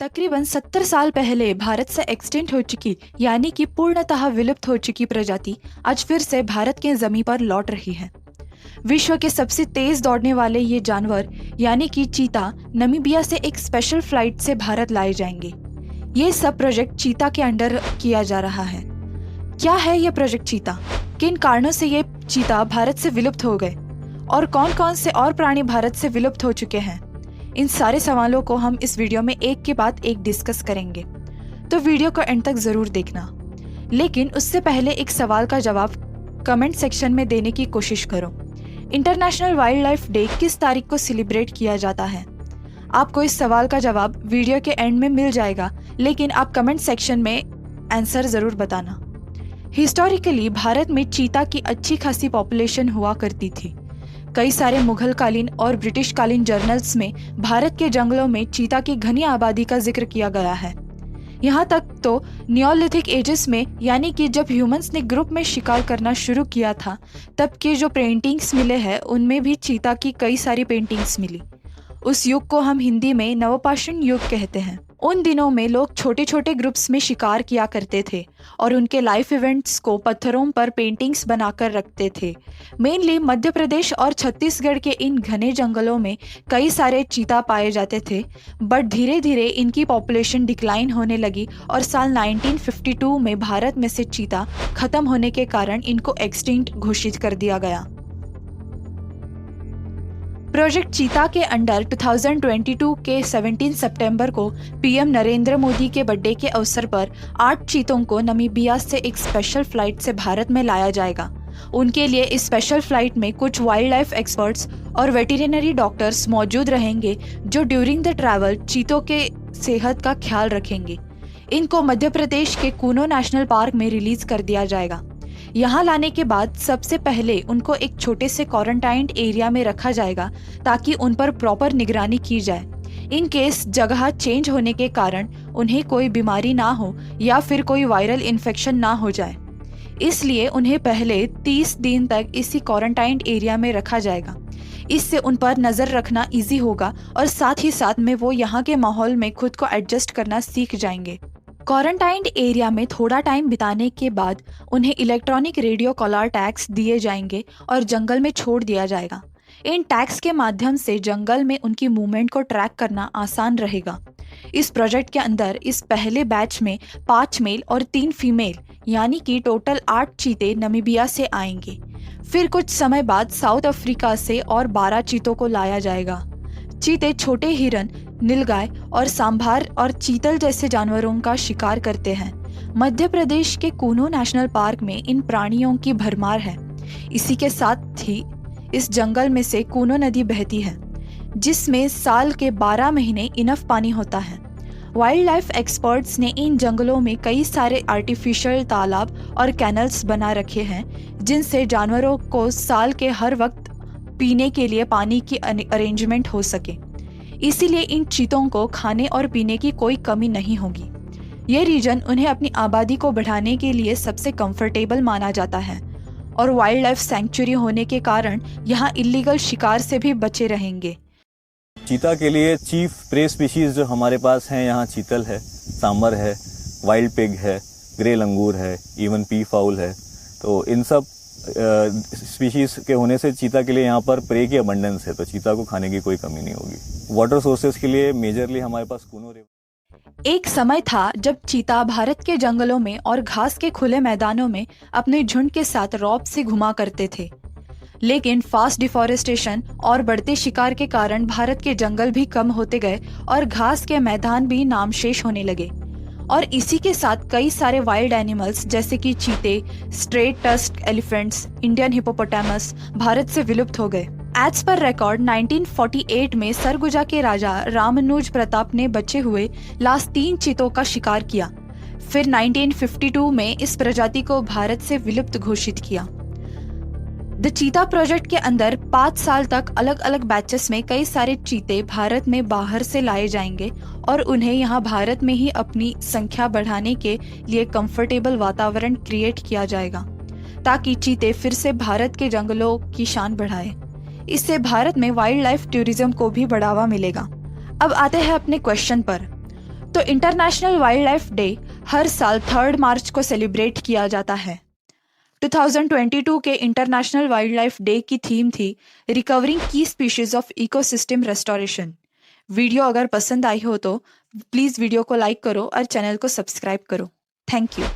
तकरीबन 70 साल पहले भारत से एक्सटिंक्ट हो चुकी यानी कि पूर्णतः विलुप्त हो चुकी प्रजाति आज फिर से भारत के जमीन पर लौट रही है। विश्व के सबसे तेज दौड़ने वाले ये जानवर यानी कि चीता नमीबिया से एक स्पेशल फ्लाइट से भारत लाए जाएंगे। ये सब प्रोजेक्ट चीता के अंडर किया जा रहा है। क्या है ये प्रोजेक्ट चीता, किन कारणों से ये चीता भारत से विलुप्त हो गए और कौन कौन से और प्राणी भारत से विलुप्त हो चुके हैं, इन सारे सवालों को हम इस वीडियो में एक के बाद एक डिस्कस करेंगे, तो वीडियो को एंड तक जरूर देखना। लेकिन उससे पहले एक सवाल का जवाब कमेंट सेक्शन में देने की कोशिश करो। इंटरनेशनल वाइल्ड लाइफ डे किस तारीख को सेलिब्रेट किया जाता है? आपको इस सवाल का जवाब वीडियो के एंड में मिल जाएगा, लेकिन आप कमेंट सेक्शन में आंसर जरूर बताना। हिस्टोरिकली भारत में चीता की अच्छी खासी पॉपुलेशन हुआ करती थी। कई सारे मुगल कालीन और ब्रिटिश कालीन जर्नल्स में भारत के जंगलों में चीता की घनी आबादी का जिक्र किया गया है। यहाँ तक तो नियोलिथिक एजेस में यानी कि जब ह्यूमंस ने ग्रुप में शिकार करना शुरू किया था, तब के जो पेंटिंग्स मिले हैं उनमें भी चीता की कई सारी पेंटिंग्स मिली। उस युग को हम हिंदी में नवपाषाण युग कहते हैं। उन दिनों में लोग छोटे छोटे ग्रुप्स में शिकार किया करते थे और उनके लाइफ इवेंट्स को पत्थरों पर पेंटिंग्स बनाकर रखते थे। मेनली मध्य प्रदेश और छत्तीसगढ़ के इन घने जंगलों में कई सारे चीता पाए जाते थे, बट धीरे धीरे इनकी पॉपुलेशन डिक्लाइन होने लगी और साल 1952 में भारत में से चीता खत्म होने के कारण इनको एक्सटिंक्ट घोषित कर दिया गया। प्रोजेक्ट चीता के अंडर 2022 के 17 सितंबर को पीएम नरेंद्र मोदी के बर्थडे के अवसर पर 8 चीतों को नमीबिया से एक स्पेशल फ्लाइट से भारत में लाया जाएगा। उनके लिए इस स्पेशल फ्लाइट में कुछ वाइल्ड लाइफ एक्सपर्ट्स और वेटरिनरी डॉक्टर्स मौजूद रहेंगे जो ड्यूरिंग द ट्रैवल चीतों के सेहत का ख्याल रखेंगे। इनको मध्य प्रदेश के कूनो नेशनल पार्क में रिलीज कर दिया जाएगा। यहाँ लाने के बाद सबसे पहले उनको एक छोटे से क्वारंटाइन एरिया में रखा जाएगा ताकि उन पर प्रॉपर निगरानी की जाए। इन केस जगह चेंज होने के कारण उन्हें कोई बीमारी ना हो या फिर कोई वायरल इन्फेक्शन ना हो जाए, इसलिए उन्हें पहले 30 दिन तक इसी क्वारंटाइन एरिया में रखा जाएगा। इससे उन पर नज़र रखना इजी होगा और साथ ही साथ में वो यहाँ के माहौल में खुद को एडजस्ट करना सीख जाएंगे। क्वारंटाइन एरिया में थोड़ा टाइम बिताने के बाद उन्हें इलेक्ट्रॉनिक रेडियो कॉलर टैग्स दिए जाएंगे और जंगल में छोड़ दिया जाएगा। इन टैग्स के माध्यम से जंगल में उनकी मूवमेंट को ट्रैक करना आसान रहेगा। इस प्रोजेक्ट के अंदर इस पहले बैच में 5 मेल और 3 फीमेल यानी कि टोटल 8 चीते नमीबिया से आएंगे। फिर कुछ समय बाद साउथ अफ्रीका से और 12 चीतों को लाया जाएगा। चीते छोटे हिरन, नीलगाय और सांभर और चीतल जैसे जानवरों का शिकार करते हैं। मध्य प्रदेश के कूनो नेशनल पार्क में इन प्राणियों की भरमार है। इसी के साथ ही इस जंगल में से कूनो नदी बहती है जिसमें साल के 12 महीने इनफ पानी होता है। वाइल्ड लाइफ एक्सपर्ट्स ने इन जंगलों में कई सारे आर्टिफिशियल तालाब और कैनल्स बना रखे हैं जिनसे जानवरों को साल के हर वक्त पीने के लिए पानी की अरेंजमेंट हो सके। इसीलिए इन चीतों को खाने और पीने की कोई कमी नहीं होगी। ये रीजन उन्हें अपनी आबादी को बढ़ाने के लिए सबसे कंफर्टेबल माना जाता है और वाइल्ड लाइफ सैंक्चुरी होने के कारण यहाँ इलीगल शिकार से भी बचे रहेंगे। चीता के लिए चीफ प्रे स्पीशीज जो हमारे पास हैं यहाँ चीतल है, सांबर है, वाइल्ड पिग है, ग्रे लंगूर है, इवन पी फाउल है। तो इन सब स्पीशीज के होने से चीता के लिए यहाँ पर प्रे की अबंडेंस है, तो चीता को खाने की कोई कमी नहीं होगी। वाटर सोर्सेज के लिए मेजरली हमारे पास कूनो रिवर। एक समय था जब चीता भारत के जंगलों में और घास के खुले मैदानों में अपने झुंड के साथ रौब से घुमा करते थे, लेकिन फास्ट डिफॉरेस्टेशन और बढ़ते शिकार के कारण भारत के जंगल भी कम होते गए और घास के मैदान भी नामशेष होने लगे। और इसी के साथ कई सारे वाइल्ड एनिमल्स जैसे कि चीते, straight tusk elephants, Indian hippopotamus Bharat से विलुप्त हो गए। एज पर रिकॉर्ड 1948 में सरगुजा के राजा रामानुज प्रताप ने बचे हुए लास्ट 3 चीतों का शिकार किया। फिर 1952 में इस प्रजाति को भारत से विलुप्त घोषित किया। द चीता प्रोजेक्ट के अंदर 5 साल तक अलग अलग बैचेस में कई सारे चीते भारत में बाहर से लाए जाएंगे और उन्हें यहाँ भारत में ही अपनी संख्या बढ़ाने के लिए कंफर्टेबल वातावरण क्रिएट किया जाएगा ताकि चीते फिर से भारत के जंगलों की शान बढ़ाए। इससे भारत में वाइल्ड लाइफ टूरिज्म को भी बढ़ावा मिलेगा। अब आते हैं अपने क्वेश्चन पर। तो इंटरनेशनल वाइल्ड लाइफ डे हर साल 3 मार्च को सेलिब्रेट किया जाता है। 2022 के इंटरनेशनल वाइल्ड लाइफ डे की थीम थी रिकवरिंग की species of ecosystem restoration. Video अगर पसंद आई हो तो प्लीज़ वीडियो को लाइक करो और चैनल को सब्सक्राइब करो। Thank you.